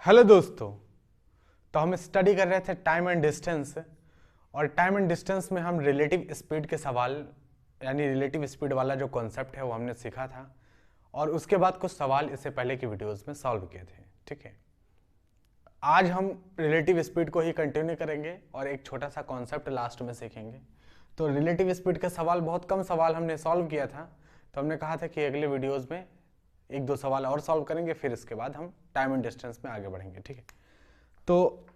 Hello दोस्तों। तो हम स्टडी कर रहे थे टाइम एंड डिस्टेंस, और टाइम एंड डिस्टेंस में हम रिलेटिव स्पीड के सवाल यानी रिलेटिव स्पीड वाला जो कॉन्सेप्ट है वो हमने सीखा था, और उसके बाद कुछ सवाल इससे पहले की वीडियोस में सॉल्व किए थे। ठीक है, आज हम रिलेटिव स्पीड को ही कंटिन्यू करेंगे और एक छोटा सा कॉन्सेप्ट लास्ट में सीखेंगे। तो रिलेटिव स्पीड के सवाल बहुत कम सवाल हमने सॉल्व किया था, तो हमने कहा था कि अगले वीडियोज़ में एक दो सवाल और सॉल्व करेंगे, फिर इसके बाद हम टाइम एंड डिस्टेंस में आगे बढ़ेंगे। ठीक है, तो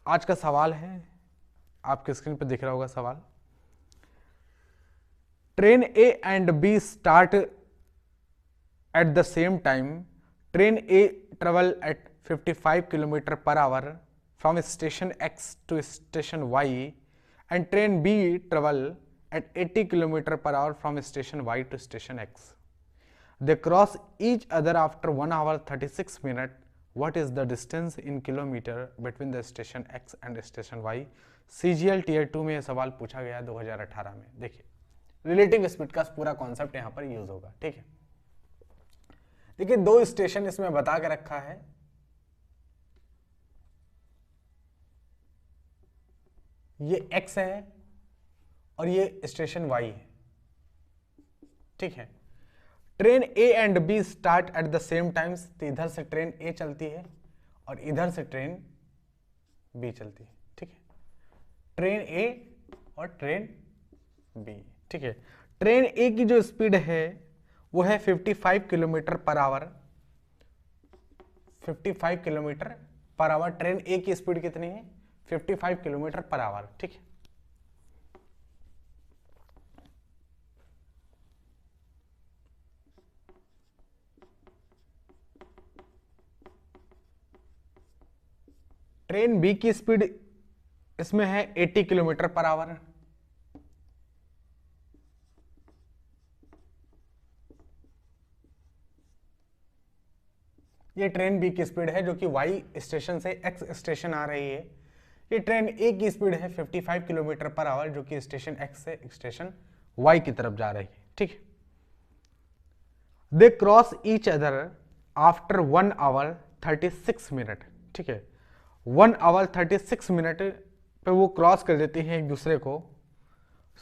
आज का सवाल है, आपके स्क्रीन पर दिख रहा होगा सवाल। Train A and B start at the same time. Train A travel at 55 kilometre per hour from station X to station Y, and train B travel at 80 kilometre per hour from station Y to station X. They cross each other after 1 hour 36 minutes. What is the distance in kilometer between the station X and station Y? CGL Tier 2 में यह सवाल पूछा गया 2018 में। देखिए, relative speed का पूरा concept यहाँ पर यूज होगा। ठीक है, देखिए दो स्टेशन इसमें बता के रखा है। ये X है और ये स्टेशन Y है। ठीक है, train A and B start at the same times, तो इधर से ट्रेन ए चलती है और इधर से ट्रेन बी चलती है। ठीक है, ट्रेन ए और ट्रेन बी। ठीक है, ट्रेन ए की जो स्पीड है वो है 55 kilometre per hour. 55 kilometre per hour. Train A की स्पीड कितनी है? 55 किलोमीटर पर आवर। ठीक है, ट्रेन बी की स्पीड इसमें है 80 किलोमीटर पर आवर। ये ट्रेन बी की स्पीड है जो कि वाई स्टेशन से एक्स स्टेशन आ रही है। ये ट्रेन ए की स्पीड है 55 किलोमीटर पर आवर जो कि स्टेशन एक्स से स्टेशन वाई की तरफ जा रही है। ठीक है, they cross each other after 1 hour 36 minute. ठीक है, 1 आवर 36 मिनट पे वो क्रॉस कर देती हैं एक दूसरे को।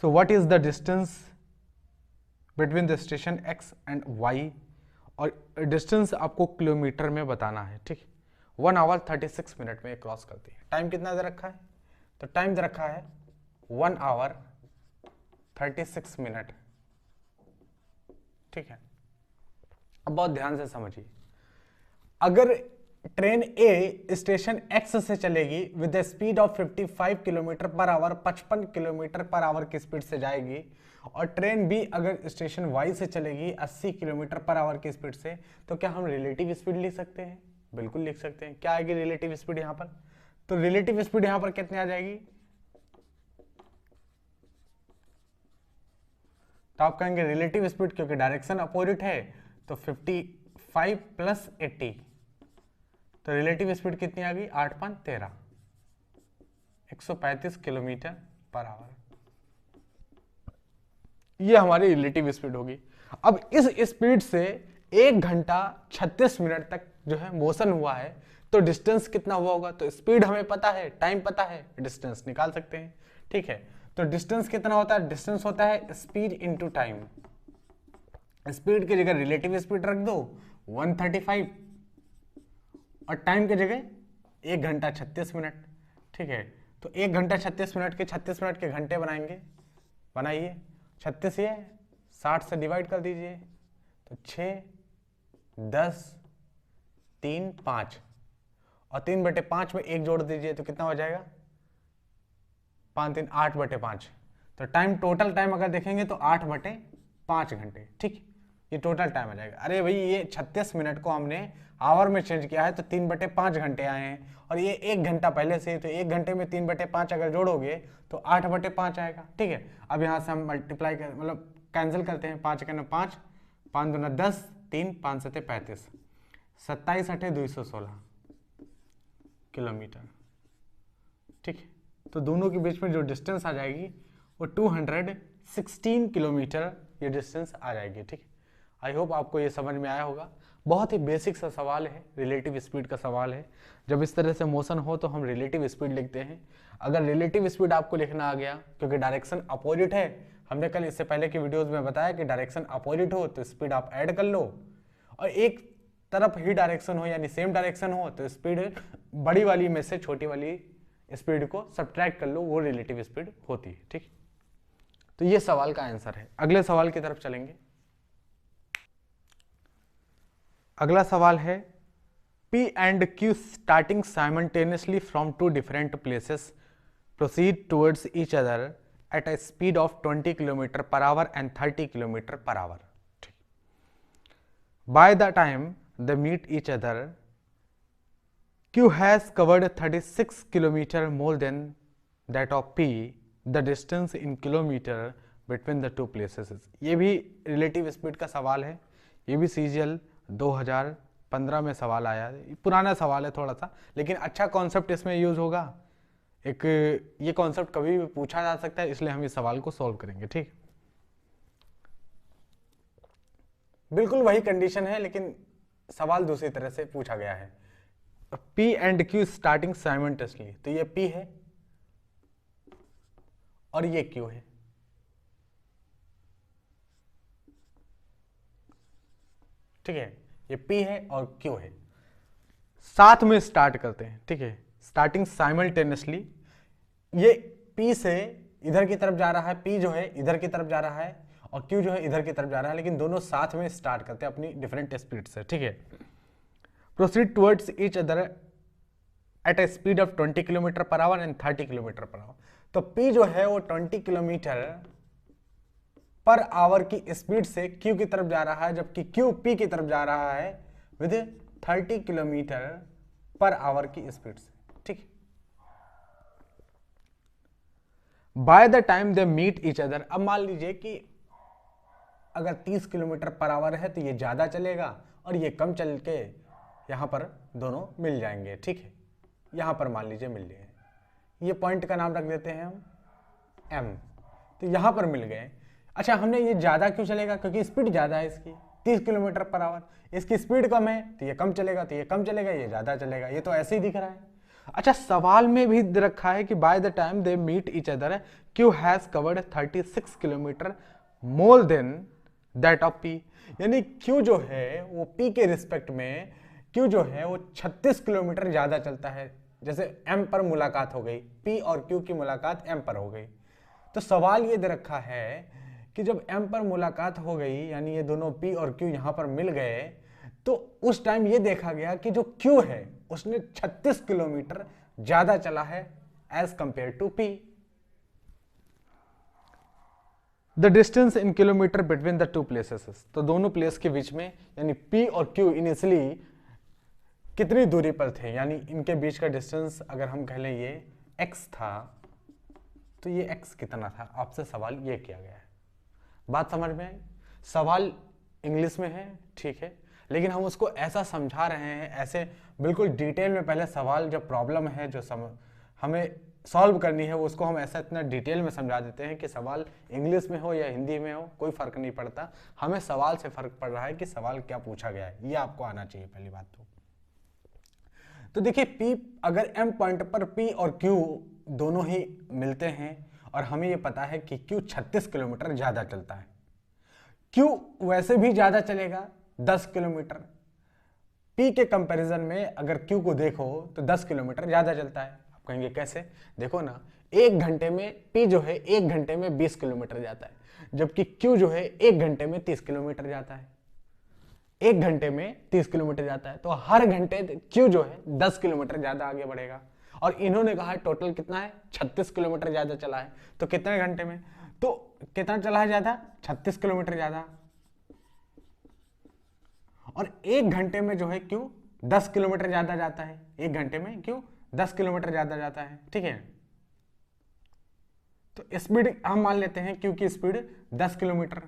So what is the distance between the station X and Y, और डिस्टेंस आपको किलोमीटर में बताना है। ठीक, 1 आवर 36 मिनट में क्रॉस करती है। टाइम कितना दे रखा है? तो टाइम दे रखा है 1 आवर 36 मिनट। ठीक है, अब बहुत ध्यान से समझिए, अगर ट्रेन ए स्टेशन एक्स से चलेगी with the speed of 55 kilometre per hour, 55 kilometre per hour की स्पीड से जाएगी, और ट्रेन बी अगर स्टेशन वाई से चलेगी 80 किलोमीटर पर आवर की स्पीड से, तो क्या हम रिलेटिव स्पीड लिख सकते हैं? बिल्कुल लिख सकते हैं। क्या आएगी रिलेटिव स्पीड यहाँ पर? तो रिलेटिव स्पीड यहाँ पर कितनी आ जाएगी? तो आप कहेंगे रिलेटिव स्पीड क्योंकि डायरेक्शन अपोजिट है, तो 55 प्लस 80, तो रिलेटिव स्पीड कितनी आ गई? 8 5 13, 135 किलोमीटर पर आवर। ये हमारी रिलेटिव स्पीड होगी। अब इस स्पीड से 1 घंटा 36 मिनट तक जो है मोशन हुआ है, तो डिस्टेंस कितना हुआ होगा? तो स्पीड हमें पता है, टाइम पता है, डिस्टेंस निकाल सकते हैं। ठीक है, तो डिस्टेंस कितना होता है? डिस्टेंस होता है स्पीड इंटू टाइम। स्पीड की जगह रिलेटिव स्पीड रख दो 135, और टाइम की जगह 1 घंटा 36 मिनट। ठीक है, तो 1 घंटा 36 मिनट के 36 मिनट के घंटे बनाएंगे। बनाइए, 36 ये 60 से डिवाइड कर दीजिए, तो 6 10 3 5, और 3/5 में 1 जोड़ दीजिए तो कितना हो जाएगा? 5 3 8/5। तो टाइम, टोटल टाइम अगर देखेंगे तो 8/5 घंटे। ठीक, ये टोटल टाइम आ जाएगा। अरे भाई, ये 36 मिनट को हमने आवर में चेंज किया है तो 3/5 घंटे आए हैं, और ये 1 घंटा पहले से, तो 1 घंटे में 3/5 अगर जोड़ोगे तो 8/5 आएगा। ठीक है, अब यहाँ से हम मल्टीप्लाई कर मतलब कैंसिल करते हैं। 5 1 5, 5 2 10, 3 5 7 35, 27 8 216 किलोमीटर। ठीक है, तो दोनों के बीच में जो डिस्टेंस आ जाएगी वो 216 किलोमीटर ये डिस्टेंस आ जाएगी। ठीक है, आई होप आपको ये समझ में आया होगा। बहुत ही बेसिक सा सवाल है, रिलेटिव स्पीड का सवाल है। जब इस तरह से मोशन हो तो हम रिलेटिव स्पीड लिखते हैं। अगर रिलेटिव स्पीड आपको लिखना आ गया, क्योंकि डायरेक्शन अपोजिट है, हमने कल इससे पहले की वीडियोस में बताया कि डायरेक्शन अपोजिट हो तो स्पीड आप ऐड कर लो, और एक तरफ ही डायरेक्शन हो यानी सेम डायरेक्शन हो तो स्पीड बड़ी वाली में से छोटी वाली स्पीड को सब्ट्रैक्ट कर लो, वो रिलेटिव स्पीड होती है। ठीक, तो ये सवाल का आंसर है। अगले सवाल की तरफ चलेंगे। अगला सवाल है P and Q starting simultaneously from two different places proceed towards each other at a speed of 20 km per hour and 30 km per hour. By the time they meet each other, Q has covered 36 km more than that of P. The distance in kilometer between the two places is. ये भी relative speed का सवाल है, ये भी CGL 2015 में सवाल आया है। पुराना सवाल है थोड़ा सा, लेकिन अच्छा कॉन्सेप्ट इसमें यूज होगा। एक ये कॉन्सेप्ट कभी भी पूछा जा सकता है, इसलिए हम इस सवाल को सॉल्व करेंगे। ठीक, बिल्कुल वही कंडीशन है, लेकिन सवाल दूसरी तरह से पूछा गया है। P and Q starting simultaneously, तो ये P है और ये Q है। ठीक है, ये P है और Q है, साथ में स्टार्ट करते हैं। ठीक है, स्टार्टिंग साइमल्टेनियसली, ये P से इधर की तरफ जा रहा है, P जो है इधर की तरफ जा रहा है और Q जो है इधर की तरफ जा रहा है, लेकिन दोनों साथ में स्टार्ट करते हैं अपनी डिफरेंट स्पीड से। ठीक है, proceed towards each other at A speed of 20 kilometre per our and 30 kilometre per our. तो P जो है वो 20 किलोमीटर पर आवर की स्पीड से Q की तरफ जा रहा है, जबकि Q P की तरफ जा रहा है विद 30 किलोमीटर पर आवर की स्पीड से। ठीक, by the time they meet each other, अब मान लीजिए कि अगर 30 किलोमीटर पर आवर है तो ये ज्यादा चलेगा और ये कम चल के यहां पर दोनों मिल जाएंगे। ठीक है, यहां पर मान लीजिए मिल गए, ये पॉइंट का नाम रख देते हैं हम M, तो यहां पर मिल गए। अच्छा, हमने ये ज्यादा क्यों चलेगा, क्योंकि स्पीड ज्यादा है इसकी 30 किलोमीटर पर आवर, इसकी स्पीड कम है तो ये कम चलेगा, तो ये कम चलेगा, ये ज्यादा चलेगा, ये तो ऐसे ही दिख रहा है। अच्छा, सवाल में भी रखा है कि by the time they meet each other Q has covered 36 kilometre more than that of P, यानी Q जो है वो P के रिस्पेक्ट में Q जो है वो 36 किलोमीटर ज्यादा चलता है। जैसे M पर मुलाकात हो गई, P और Q की मुलाकात M पर हो गई, तो सवाल ये दे रखा है कि जब M पर मुलाकात हो गई यानी ये दोनों P और Q यहां पर मिल गए, तो उस टाइम ये देखा गया कि जो Q है उसने 36 किलोमीटर ज्यादा चला है as compare to P। The distance in kilometre between the two places, तो दोनों प्लेस के बीच में यानी P और Q इनिशियली कितनी दूरी पर थे, यानी इनके बीच का डिस्टेंस अगर हम कह लें ये x था, तो ये x कितना था, आपसे सवाल ये किया गया है। बात समझ में आई? सवाल इंग्लिश में है, ठीक है, लेकिन हम उसको ऐसा समझा रहे हैं, ऐसे बिल्कुल डिटेल में। पहले सवाल जो प्रॉब्लम है जो हमें सॉल्व करनी है, वो उसको हम ऐसा इतना डिटेल में समझा देते हैं कि सवाल इंग्लिश में हो या हिंदी में हो कोई फर्क नहीं पड़ता, हमें सवाल से फर्क पड़ रहा है कि सवाल क्या पूछा गया है, ये आपको आना चाहिए पहली बात। तो देखिए, P अगर M पॉइंट पर P और Q दोनों ही मिलते हैं और हमें ये पता है कि Q 36 किलोमीटर ज्यादा चलता है, Q वैसे भी ज्यादा चलेगा 10 किलोमीटर, P के कंपैरिजन में अगर Q को देखो तो 10 किलोमीटर ज्यादा चलता है। आप कहेंगे कैसे, देखो ना, एक घंटे में P जो है 1 घंटे में 20 किलोमीटर जाता है, जबकि Q जो है 1 घंटे में 30 किलोमीटर जाता है। 1 घंटे में 30 किलोमीटर जाता है, तो हर घंटे Q जो है 10 किलोमीटर ज्यादा आगे बढ़ेगा। और इन्होंने कहा है टोटल कितना है, 36 किलोमीटर ज्यादा चला है, तो कितने घंटे में, तो कितना चला है ज्यादा, 36 किलोमीटर ज्यादा। और 1 घंटे में जो है Q 10 किलोमीटर ज्यादा जाता है, 1 घंटे में Q 10 किलोमीटर ज्यादा जाता है। ठीक है, तो स्पीड हम मान लेते हैं Q की स्पीड 10 किलोमीटर।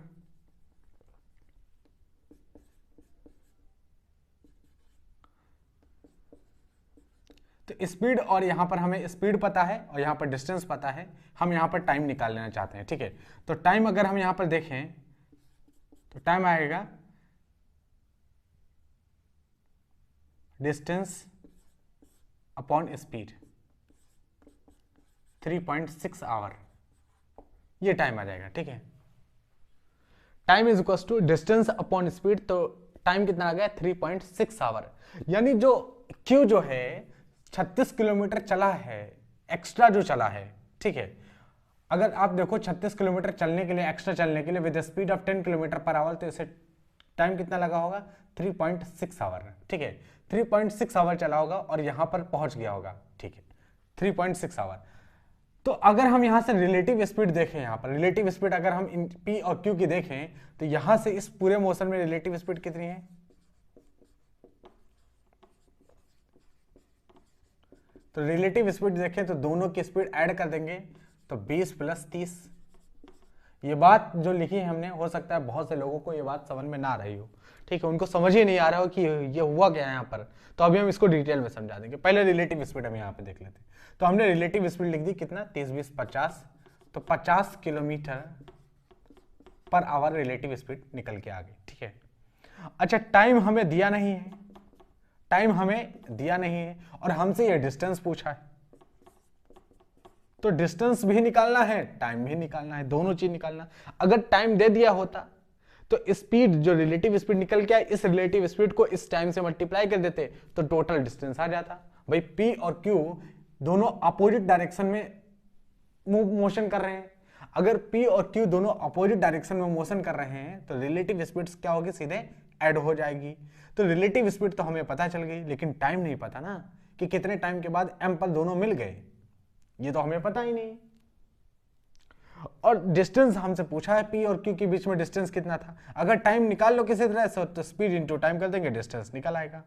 तो स्पीड, और यहां पर हमें स्पीड पता है और यहां पर डिस्टेंस पता है, हम यहां पर टाइम निकाल लेना चाहते हैं। ठीक है, तो टाइम अगर हम यहां पर देखें तो टाइम आएगा डिस्टेंस अपॉन स्पीड 3.6 आवर, ये टाइम आ जाएगा। ठीक है, time is equal to distance upon speed, तो टाइम कितना आ गया 3.6 आवर। यानी जो क्यू जो है 36 किलोमीटर चला है, एक्स्ट्रा जो चला है। ठीक है, अगर आप देखो 36 किलोमीटर चलने के लिए, एक्स्ट्रा चलने के लिए with speed of 10 kilometre per our, तो इसे टाइम कितना लगा होगा 3.6 आवर। ठीक है, 3.6 आवर चला होगा और यहां पर पहुंच गया होगा। ठीक है, 3.6 आवर। तो अगर हम यहां से रिलेटिव स्पीड देखें, यहां पर रिलेटिव स्पीड अगर हम इन P और Q की देखें, तो यहां से इस पूरे मोशन में रिलेटिव स्पीड कितनी है, तो रिलेटिव स्पीड देखें तो दोनों की स्पीड ऐड कर देंगे तो 20 + 30। ये बात जो लिखी है हमने, हो सकता है बहुत से लोगों को ये बात समझ में ना आ रही हो। ठीक है, उनको समझ ही नहीं आ रहा हो कि ये हुआ क्या है यहाँ पर, तो अभी हम इसको डिटेल में समझा देंगे। पहले रिलेटिव स्पीड हम यहाँ पे देख लेते हैं। तो हमने रिलेटिव स्पीड लिख दी कितना, 30 20 50, तो 50 kilometre per hour relative speed निकल के आ गई। ठीक है, अच्छा टाइम हमें दिया नहीं है, टाइम हमें दिया नहीं है और हमसे ये डिस्टेंस पूछा है, तो डिस्टेंस भी निकालना है, टाइम भी निकालना है, दोनों चीज निकालना। अगर टाइम दे दिया होता तो स्पीड जो रिलेटिव स्पीड निकल के आए, इस रिलेटिव स्पीड को इस टाइम से मल्टीप्लाई कर देते तो टोटल डिस्टेंस आ जाता। भाई P और Q दोनों अपोजिट डायरेक्शन में मोशन कर रहे हैं। अगर P और Q दोनों अपोजिट डायरेक्शन में मोशन कर रहे हैं तो रिलेटिव स्पीड क्या होगी, सीधे ऐड हो जाएगी। तो रिलेटिव स्पीड तो हमें पता चल गई, लेकिन टाइम नहीं पता ना कि कितने टाइम के बाद m पर दोनों मिल गए, ये तो हमें पता ही नहीं। और डिस्टेंस हमसे पूछा है P और Q के बीच में डिस्टेंस कितना था। अगर टाइम निकाल लो किसी तरह से तो स्पीड इंटू टाइम कर देंगे, डिस्टेंस निकल आएगा।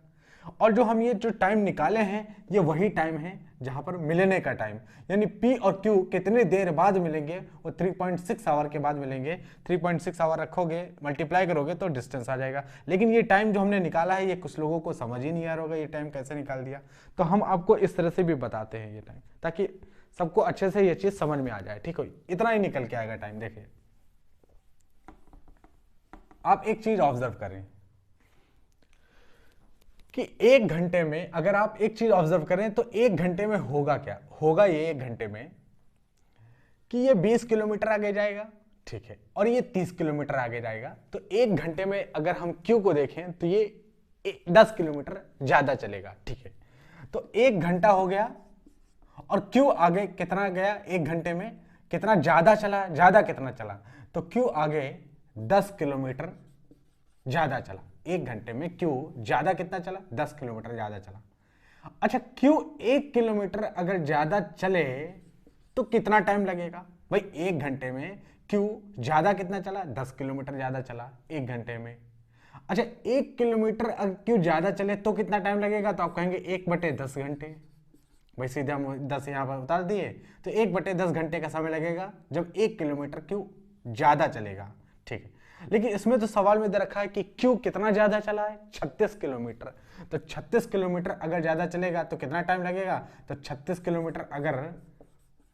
और जो हम ये जो टाइम निकाले हैं ये वही टाइम है जहां पर मिलने का टाइम, यानी P और Q कितनी देर बाद मिलेंगे, वो 3.6 आवर के बाद मिलेंगे। 3.6 आवर रखोगे, मल्टीप्लाई करोगे तो डिस्टेंस आ जाएगा। लेकिन ये टाइम जो हमने निकाला है ये कुछ लोगों को समझ ही नहीं आ रहा होगा ये टाइम कैसे निकाल दिया, तो हम आपको इस तरह से भी बताते हैं ये टाइम, ताकि सबको अच्छे से ये चीज समझ में आ जाए। ठीक है, इतना ही निकल के आएगा टाइम। देखिए आप एक चीज ऑब्जर्व करें कि 1 घंटे में, अगर आप एक चीज ऑब्जर्व करें तो 1 घंटे में होगा क्या, होगा ये 1 घंटे में कि ये 20 किलोमीटर आगे जाएगा। ठीक है, और ये 30 किलोमीटर आगे जाएगा। तो 1 घंटे में अगर हम Q को देखें तो ये 10 किलोमीटर ज्यादा चलेगा। ठीक है, तो 1 घंटा हो गया और Q आगे कितना गया, 1 घंटे में कितना ज्यादा चला, ज्यादा कितना चला, तो Q आगे 10 किलोमीटर ज्यादा चला। 1 घंटे में Q ज्यादा कितना चला, 10 किलोमीटर ज्यादा चला। अच्छा Q 1 किलोमीटर अगर ज्यादा चले तो कितना टाइम लगेगा, भाई 1 घंटे में Q ज्यादा कितना चला, 10 किलोमीटर ज्यादा चला 1 घंटे में। अच्छा 1 किलोमीटर अगर Q ज्यादा चले तो कितना टाइम लगेगा, तो आप कहेंगे 1/10 घंटे। भाई सीधे हम 10 यहाँ पर उतार दिए तो 1/10 घंटे का समय लगेगा जब 1 किलोमीटर Q ज्यादा चलेगा। ठीक है, लेकिन इसमें तो सवाल में दे रखा है कि Q कितना ज्यादा चला है, 36 किलोमीटर। तो 36 किलोमीटर अगर ज्यादा चलेगा तो कितना टाइम लगेगा, तो 36 किलोमीटर अगर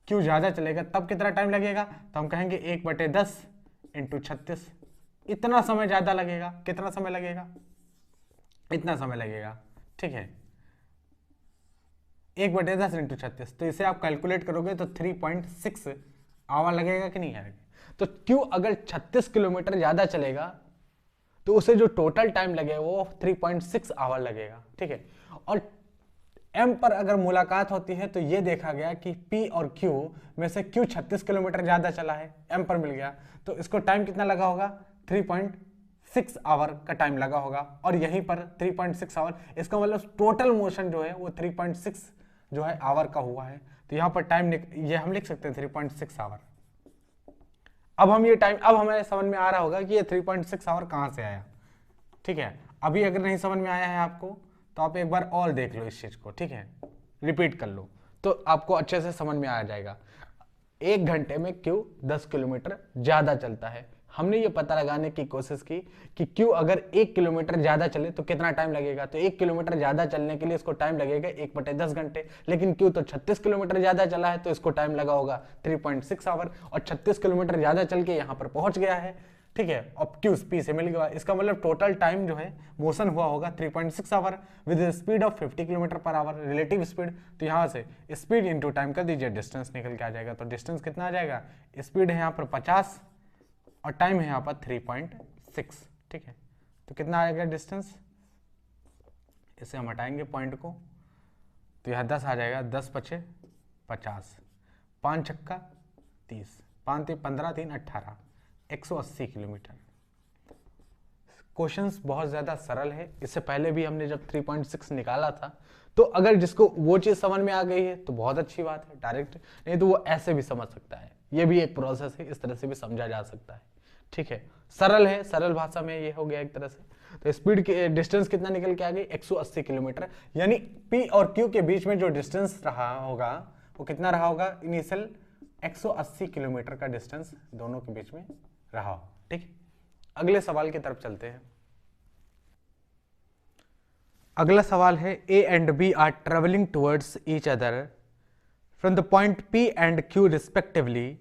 Q ज्यादा चलेगा तब कितना टाइम लगेगा, तो हम कहेंगे 1/10 × 36, इतना समय ज्यादा लगेगा। कितना समय लगेगा, इतना समय लगेगा। ठीक है, 1/10 × 36, तो इसे आप कैलकुलेट करोगे तो 3.6 आवर लगेगा कि नहीं आएगा। तो Q अगर 36 किलोमीटर ज्यादा चलेगा तो उसे जो टोटल टाइम लगेगा वो 3.6 आवर लगेगा। ठीक है, और M पर अगर मुलाकात होती है तो ये देखा गया कि P और Q में से Q 36 किलोमीटर ज्यादा चला है, M पर मिल गया, तो इसको टाइम कितना लगा होगा, 3.6 आवर का टाइम लगा होगा। और यहीं पर 3.6 आवर, इसका मतलब टोटल मोशन जो है वो 3.6 जो है आवर का हुआ है। तो यहाँ पर टाइम ये हम लिख सकते हैं 3.6 आवर। अब हम ये टाइम, अब हमें समझ में आ रहा होगा कि ये 3.6 आवर कहाँ से आया। ठीक है, अभी अगर नहीं समझ में आया है आपको तो आप एक बार और देख लो इस चीज को। ठीक है, रिपीट कर लो तो आपको अच्छे से समझ में आ जाएगा। 1 घंटे में Q 10 किलोमीटर ज्यादा चलता है। हमने ये पता लगाने की कोशिश की कि Q अगर 1 किलोमीटर ज्यादा चले तो कितना टाइम लगेगा, तो 1 किलोमीटर ज्यादा चलने के लिए इसको टाइम लगेगा 1/10 घंटे। लेकिन Q तो 36 किलोमीटर ज्यादा चला है तो इसको टाइम लगा होगा 3.6 आवर, और 36 किलोमीटर ज्यादा चल के यहाँ पर पहुंच गया है ठीक है, अब क्यू पी से मिल गया, इसका मतलब टोटल टाइम जो है मोशन हुआ होगा 3.6 hour with speed of 50 kilometre per hour, relative speed. तो यहाँ से स्पीड इंटू टाइम कर दीजिए, डिस्टेंस निकल के आ जाएगा। तो डिस्टेंस कितना आ जाएगा, स्पीड है यहाँ पर 50 और टाइम है यहाँ पर 3.6, ठीक है। तो कितना आएगा डिस्टेंस, इसे हम हटाएंगे पॉइंट को, तो यहाँ 10 आ जाएगा, 10 पचे 50, 5 छक्का 30, 5 3 15 3 18, 180 किलोमीटर। क्वेश्चंस बहुत ज़्यादा सरल है, इससे पहले भी हमने जब 3.6 निकाला था, तो अगर जिसको वो चीज़ समझ में आ गई है तो बहुत अच्छी बात है डायरेक्ट, नहीं तो वो ऐसे भी समझ सकता है, ये भी एक प्रोसेस है, इस तरह से भी समझा जा सकता है, ठीक है। सरल है, सरल भाषा में ये हो गया एक तरह से। तो स्पीड के डिस्टेंस कितना निकल के आ गई, 180 किलोमीटर, यानी पी और क्यू के बीच में जो डिस्टेंस रहा होगा वो कितना रहा होगा, इनिशियल 180 किलोमीटर का डिस्टेंस दोनों के बीच में रहा, ठीक। अगले सवाल की तरफ चलते हैं। अगला सवाल है, A and B are travelling towards each other from the point P and Q respectively,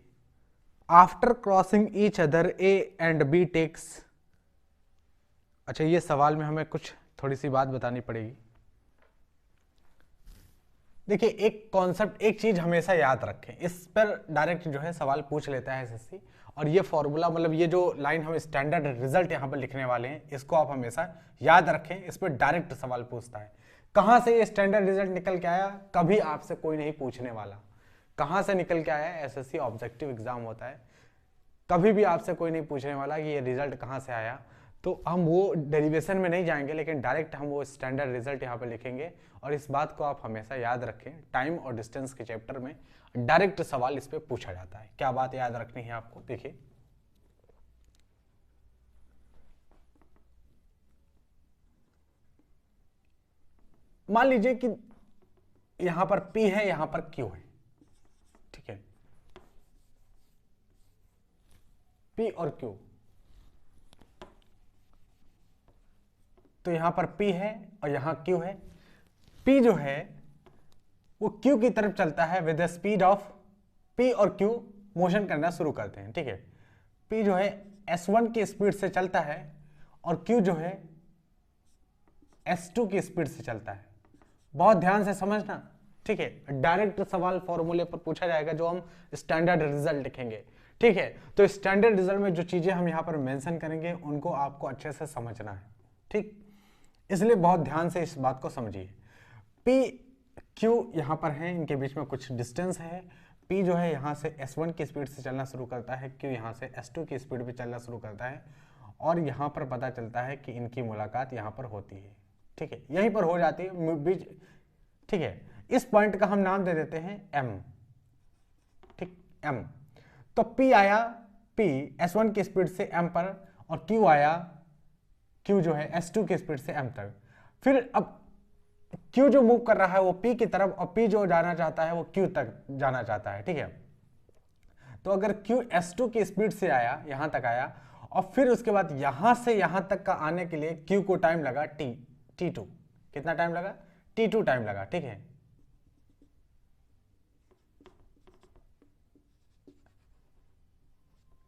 after crossing each other A and B takes. अच्छा, ये सवाल में हमें कुछ थोड़ी सी बात बतानी पड़ेगी। देखिए, एक कॉन्सेप्ट, एक चीज हमेशा याद रखें, इस पर डायरेक्ट जो है सवाल पूछ लेता है एसएससी, और ये फॉर्मूला, मतलब ये जो लाइन हम स्टैंडर्ड रिजल्ट यहाँ पर लिखने वाले हैं, इसको आप हमेशा याद रखें, इस पर डायरेक्ट सवाल पूछता है। कहाँ से ये स्टैंडर्ड रिजल्ट निकल के आया, कभी आपसे कोई नहीं पूछने वाला। कहाँ से निकल के आया, एसएससी ऑब्जेक्टिव एग्जाम होता है, कभी भी आपसे कोई नहीं पूछने वाला कि ये रिजल्ट कहाँ से आया। तो हम वो डेरिवेशन में नहीं जाएंगे, लेकिन डायरेक्ट हम वो स्टैंडर्ड रिजल्ट यहाँ पे लिखेंगे, और इस बात को आप हमेशा याद रखें, टाइम और डिस्टेंस के चैप्टर में डायरेक्ट सवाल इस पे पूछा जाता है। क्या बात याद रखनी है आपको, देखिए मान लीजिए कि यहां पर P है, यहां पर Q है, ठीक है, P और Q, तो यहां पर P है और यहां Q है। P जो है वो Q की तरफ चलता है with the speed of, P और Q मोशन करना शुरू करते हैं, ठीक है। P जो है S1 की स्पीड से चलता है और Q जो है S2 की स्पीड से चलता है। बहुत ध्यान से समझना, ठीक है। डायरेक्ट सवाल फॉर्मूले पर पूछा जाएगा जो हम स्टैंडर्ड रिजल्ट लिखेंगे, ठीक है। तो स्टैंडर्ड रिजल्ट में जो चीजें हम यहां पर मेंशन करेंगे उनको आपको अच्छे से समझना है, ठीक। इसलिए बहुत ध्यान से इस बात को समझिए। P Q यहां पर है, इनके बीच में कुछ डिस्टेंस है। P जो है यहां से S1 की स्पीड से चलना शुरू करता है, Q यहां से S2 की स्पीड पे चलना शुरू करता है, और यहां पर पता चलता है कि इनकी मुलाकात यहां पर होती है, ठीक है, यहीं पर हो जाती है बीच, ठीक है। इस पॉइंट का हम नाम दे देते हैं M, ठीक, M। तो P आया, P S1 की स्पीड से M पर, और Q आया, Q जो है S2 की स्पीड से M तक। फिर अब Q जो मूव कर रहा है वो P की तरफ, और P जो जाना चाहता है वो Q तक जाना चाहता है, ठीक है। तो अगर Q S2 की स्पीड से आया, यहां तक आया, और फिर उसके बाद यहां से यहां तक का आने के लिए Q को टाइम लगा T2। कितना टाइम लगा, T2 टाइम लगा, ठीक है।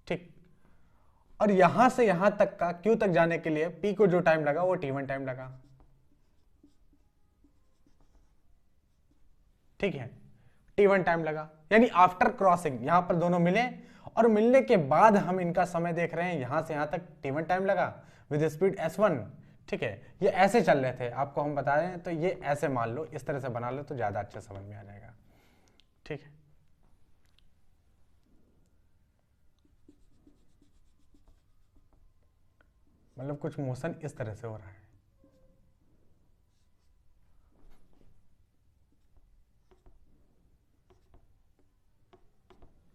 ठीक, और यहां से यहां तक का Q तक जाने के लिए P को जो टाइम लगा वो T1 टाइम लगा, ठीक है, T1 टाइम लगा। यानी आफ्टर क्रॉसिंग यहां पर दोनों मिले, और मिलने के बाद हम इनका समय देख रहे हैं, यहां से यहां तक T1 टाइम लगा विद स्पीड S1, ठीक है। ये ऐसे चल रहे थे, आपको हम बता रहे हैं, तो ये ऐसे मान लो, इस तरह से बना लो तो ज्यादा अच्छा समझ में आ जाएगा, ठीक है। मतलब कुछ मोशन इस तरह से हो रहा है,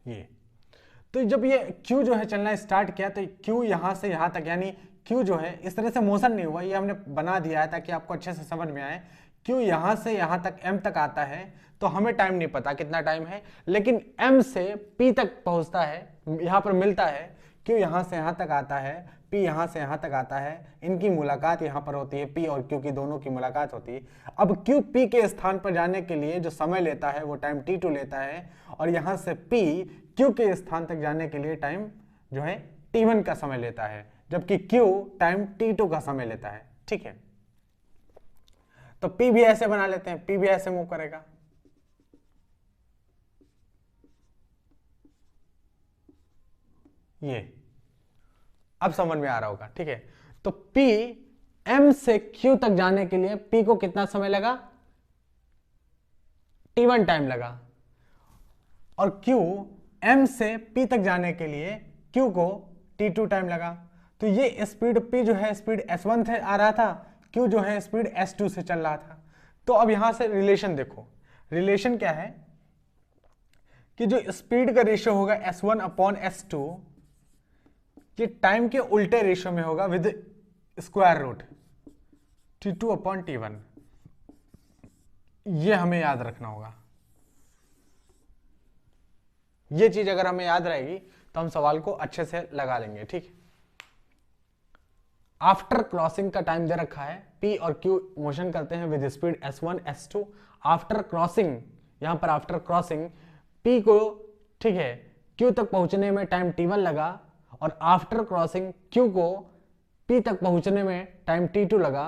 ये। तो जब ये Q जो है चलना स्टार्ट किया, तो Q यहां से यहां तक, यानी Q जो है इस तरह से मोशन नहीं हुआ, ये हमने बना दिया है ताकि आपको अच्छे से समझ में आए। Q यहां से यहां तक M तक आता है, तो हमें टाइम नहीं पता कितना टाइम है, लेकिन M से P तक पहुंचता है, यहां पर मिलता है। Q यहां से यहां तक आता है, P यहां से यहां तक आता है, इनकी मुलाकात यहां पर होती है, P और Q की दोनों की मुलाकात होती है। अब Q P के स्थान पर जाने के लिए जो समय लेता है वो टाइम T2 लेता है, और यहां से P Q के स्थान तक जाने के लिए टाइम जो है t1 का समय लेता है, जबकि q टाइम t2 का समय लेता है। ठीक है, तो p भी ऐसे बना लेते हैं, p भी ऐसे मूव करेगा। ये अब समझ में आ रहा होगा। ठीक है, तो p m से q तक जाने के लिए p को कितना समय लगा, t1 टाइम लगा, और q m से p तक जाने के लिए q को t2 टाइम लगा। तो ये स्पीड p जो है स्पीड s1 से आ रहा था, q जो है स्पीड s2 से चल रहा था। तो अब यहां से रिलेशन देखो, रिलेशन क्या है कि जो स्पीड का रेशियो होगा s1 अपॉन s2, ये टाइम के उल्टे रेशियो में होगा with square root t2 upon t1। ये हमें याद रखना होगा। ये चीज अगर हमें याद रहेगी तो हम सवाल को अच्छे से लगा लेंगे। ठीक, आफ्टर क्रॉसिंग का टाइम दे रखा है, p और q मोशन करते हैं with speed s1 s2। After crossing, यहां पर आफ्टर क्रॉसिंग p को, ठीक है, q तक पहुंचने में टाइम t1 लगा, और आफ्टर क्रॉसिंग q को p तक पहुंचने में टाइम t2 लगा।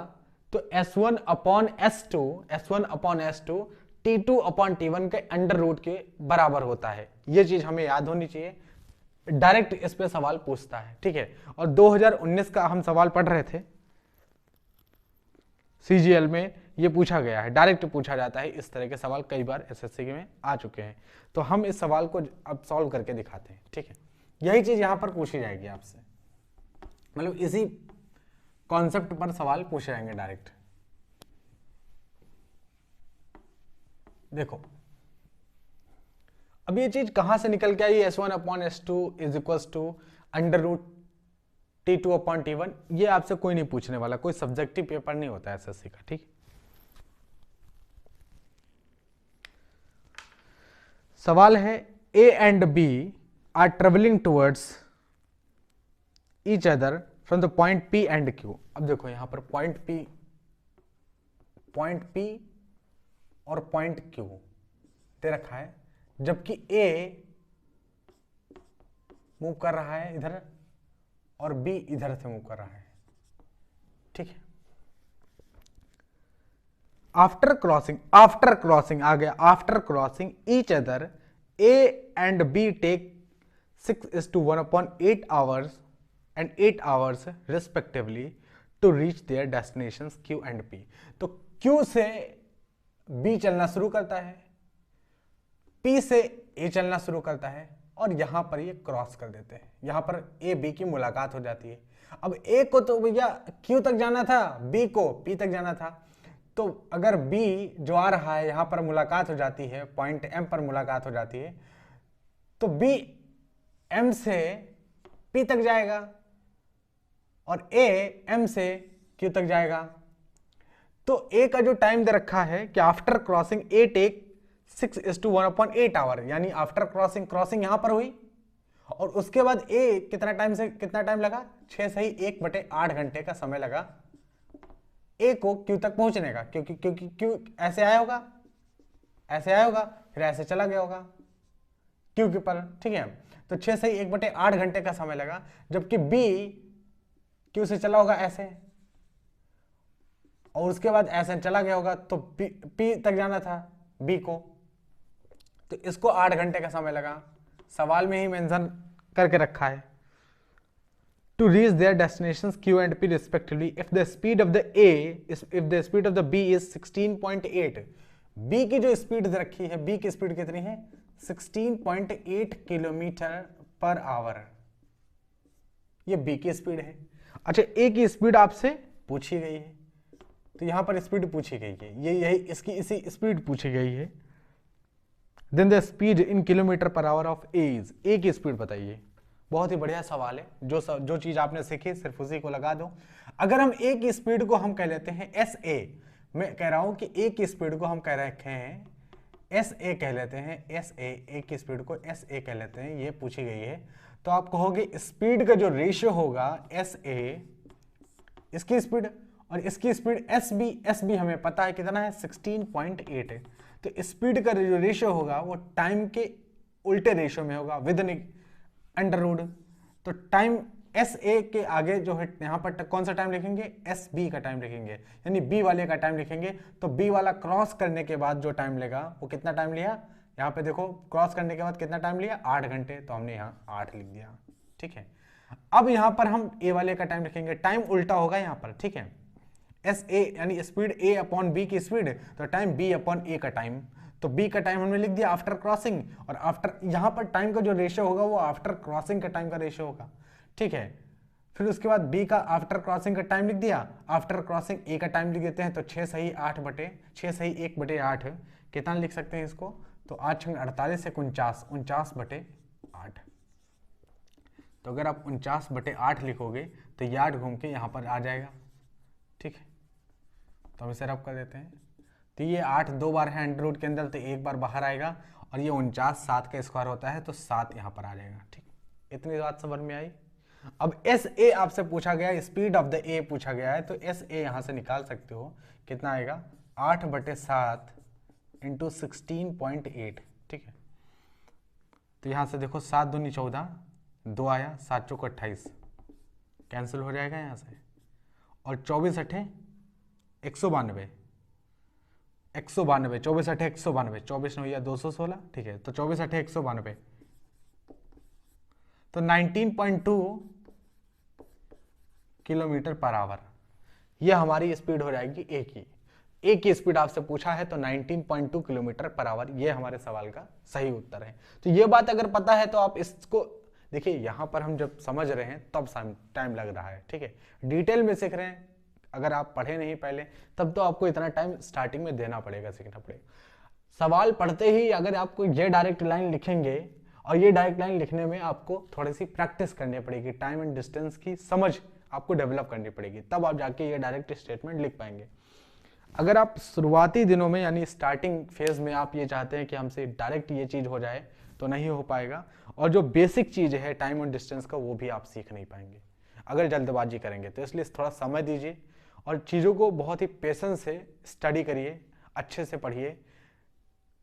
तो s1 upon s2, s1 upon s2 t2 upon t1 के अंडर रूट के बराबर होता है। ये चीज हमें याद होनी चाहिए, डायरेक्ट इस पे सवाल पूछता है। ठीक है, और 2019 का हम सवाल पढ़ रहे थे सीजीएल में, ये पूछा गया है, डायरेक्ट पूछा जाता है। इस तरह के सवाल कई बार एसएससी में आ चुके हैं, तो हम इस सवाल को अब सॉल्व करके दिखाते हैं। ठीक है, यही चीज यहां पर पूछी जाएगी आपसे, मतलब इसी कॉन्सेप्ट पर सवाल पूछे जाएंगे डायरेक्ट। देखो अब ये चीज कहां से निकल के आई, s1 upon s2 is equal to under root t2 upon t1। ये आपसे कोई नहीं पूछने वाला, कोई सब्जेक्टिव पेपर नहीं होता एसएससी का। ठीक, सवाल है a and b are travelling towards each other from the point p and q। अब देखो यहां पर पॉइंट p और पॉइंट q दे रखा है, जबकि a मूव कर रहा है इधर और b इधर से मूव कर रहा है। ठीक है, आफ्टर क्रॉसिंग आ गया, after crossing each other a and b take 6:1 upon 8 hours and 8 hours respectively to reach their destinations q and p। तो q से b चलना शुरू करता है, p से a चलना शुरू करता है, और यहां पर ये क्रॉस कर देते हैं, यहां पर a b की मुलाकात हो जाती है। अब a को तो भैया q तक जाना था, b को p तक जाना था, तो अगर b जो आ रहा है यहां पर मुलाकात हो जाती है, पॉइंट m पर मुलाकात हो जाती है, तो b m से p तक जाएगा और a m से q तक जाएगा। तो a का जो टाइम दे रखा है कि after crossing a take 6:1 upon 8 hour, यानी आफ्टर क्रॉसिंग यहां पर हुई, और उसके बाद a कितना टाइम लगा, 6 से ही 1/8 घंटे का समय लगा a को q तक पहुंचने का, क्योंकि q ऐसे आया होगा, फिर ऐसे चला गया होगा q के पर। ठीक है, तो 6 से ही 1/8 घंटे का समय लगा, जबकि b q से चला होगा ऐसे, और उसके बाद ऐसे चला गया होगा, तो p तक जाना था b को, तो इसको 8 घंटे का समय लगा। सवाल में ही मेंशन करके रखा है, to reach their destinations q and p respectively if the speed of the b is 16.8। b की जो स्पीड रखी है, b की स्पीड कितनी है, 16.8 किलोमीटर पर आवर, ये b की स्पीड है। अच्छा, a की स्पीड आपसे पूछी गई है, तो यहां पर स्पीड पूछी गई है, यही इसी स्पीड पूछी गई है। Then the speed in kilometre per hour of a is, a की स्पीड बताइए। बहुत ही बढ़िया सवाल है, जो चीज आपने सीखी सिर्फ उसी को लगा दो। अगर हम a की स्पीड को हम कह लेते हैं sa, मैं कह रहा हूं कि a की स्पीड को हम कह रखे हैं sa कह लेते हैं, a की स्पीड को sa कह लेते हैं, ये पूछी गई है। तो आप कहोगे स्पीड का जो रेशियो होगा sa, इसकी स्पीड और इसकी स्पीड sb हमें पता है कितना है, 16.8 है। तो स्पीड का जो रेशियो होगा वो टाइम के उल्टे रेशियो में होगा विद अंडर रूट। तो टाइम एस ए के आगे जो है यहाँ पर कौन सा टाइम लिखेंगे, एस बी का टाइम लिखेंगे, यानी बी वाले का टाइम लिखेंगे। तो बी वाला क्रॉस करने के बाद जो टाइम लेगा वो कितना टाइम लिया, यहाँ पे देखो क्रॉस करने के बाद कितना टाइम लिया, 8 घंटे, तो हमने यहाँ 8 लिख दिया। ठीक है, अब यहाँ पर हम ए वाले का टाइम लिखेंगे, टाइम उल्टा होगा यहाँ पर। ठीक है, एस ए यानी स्पीड ए अपॉन बी की स्पीड, तो टाइम बी अपॉन ए का टाइम, तो बी का टाइम हमने लिख दिया आफ्टर क्रॉसिंग, और आफ्टर यहाँ पर टाइम का जो रेशियो होगा वो आफ्टर क्रॉसिंग का टाइम का रेशियो होगा। ठीक है, फिर उसके बाद बी का आफ्टर क्रॉसिंग का टाइम लिख दिया, आफ्टर क्रॉसिंग ए का टाइम लिख देते हैं, तो 6 सही 8 बटे 6 सही 1 बटे 8, कितना लिख सकते हैं इसको, तो 8 छंग 48 से 49, 49 बटे 8। तो अगर आप 49 बटे 8 लिखोगे तो ये 8 घूम के यहाँ पर आ जाएगा। ठीक है, तो हम इसे रब कर देते हैं, तो ये 8 2 बार है अंडर रूट के अंदर, तो एक बार बाहर आएगा, और ये 49 7 का स्क्वायर होता है, तो 7 यहाँ पर आ जाएगा। ठीक, इतनी बात समझ में आई। अब एस ए आपसे पूछा गया, स्पीड ऑफ द ए पूछा गया है, तो एस ए यहाँ से निकाल सकते हो, कितना आएगा 8 बटे 7 इंटू 16.8। ठीक है, तो यहाँ से देखो 7 दूनी 14, 2 आया, 7 चौक 28, कैंसिल हो जाएगा यहाँ से, और 24 अठे 192, 192, 24 अठे 192, 24 9 या 216। ठीक है, तो 24 अठे 192, तो 19.2 किलोमीटर पर आवर, यह हमारी स्पीड हो जाएगी ए की स्पीड आपसे पूछा है, तो 19.2 किलोमीटर पर आवर, ये हमारे सवाल का सही उत्तर है। तो ये बात अगर पता है तो आप इसको देखिए, यहां पर हम जब समझ रहे हैं तब टाइम लग रहा है। ठीक है, डिटेल में सीख रहे हैं, अगर आप पढ़े नहीं पहले तब तो आपको इतना टाइम स्टार्टिंग में देना पड़ेगा, सीखना पड़ेगा। सवाल पढ़ते ही अगर आपको ये डायरेक्ट लाइन लिखेंगे, और ये डायरेक्ट लाइन लिखने में आपको थोड़ी सी प्रैक्टिस करनी पड़ेगी, टाइम एंड डिस्टेंस की समझ आपको डेवलप करनी पड़ेगी, तब आप जाके ये डायरेक्ट स्टेटमेंट लिख पाएंगे। अगर आप शुरुआती दिनों में यानी स्टार्टिंग फेज में आप ये चाहते हैं कि हमसे डायरेक्ट ये चीज़ हो जाए, तो नहीं हो पाएगा, और जो बेसिक चीज़ है टाइम और डिस्टेंस का वो भी आप सीख नहीं पाएंगे अगर जल्दबाजी करेंगे। तो इसलिए थोड़ा समय दीजिए और चीज़ों को बहुत ही पेशेंस से स्टडी करिए, अच्छे से पढ़िए,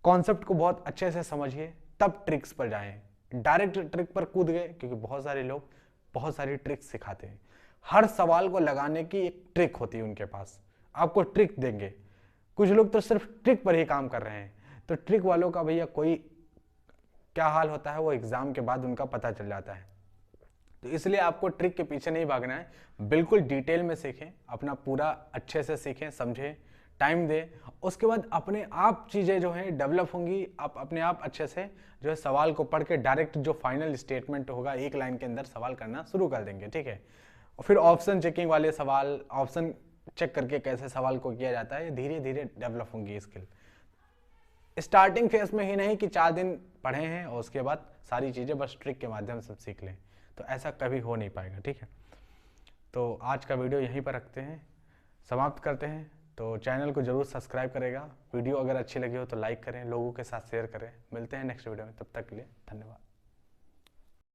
कॉन्सेप्ट को बहुत अच्छे से समझिए, तब ट्रिक्स पर जाएं। डायरेक्ट ट्रिक पर कूद गए, क्योंकि बहुत सारे लोग बहुत सारी ट्रिक्स सिखाते हैं, हर सवाल को लगाने की एक ट्रिक होती है उनके पास, आपको ट्रिक देंगे। कुछ लोग तो सिर्फ ट्रिक पर ही काम कर रहे हैं, तो ट्रिक वालों का भैया कोई क्या हाल होता है वो एग्जाम के बाद उनका पता चल जाता है। तो इसलिए आपको ट्रिक के पीछे नहीं भागना है, बिल्कुल डिटेल में सीखें, अपना पूरा अच्छे से सीखें, समझें, टाइम दें, उसके बाद अपने आप चीज़ें जो हैं डेवलप होंगी, आप अपने आप अच्छे से जो है सवाल को पढ़ के डायरेक्ट जो फाइनल स्टेटमेंट होगा एक लाइन के अंदर सवाल करना शुरू कर देंगे। ठीक है, और फिर ऑप्शन चेकिंग वाले सवाल, ऑप्शन चेक करके कैसे सवाल को किया जाता है, धीरे धीरे डेवलप होंगी स्किल। स्टार्टिंग फेज में ही नहीं कि 4 दिन पढ़े हैं और उसके बाद सारी चीज़ें बस ट्रिक के माध्यम से सीख लें, तो ऐसा कभी हो नहीं पाएगा। ठीक है, तो आज का वीडियो यहीं पर रखते हैं, समाप्त करते हैं। तो चैनल को जरूर सब्सक्राइब करेगा, वीडियो अगर अच्छी लगी हो तो लाइक करें, लोगों के साथ शेयर करें। मिलते हैं नेक्स्ट वीडियो में, तब तक के लिए धन्यवाद।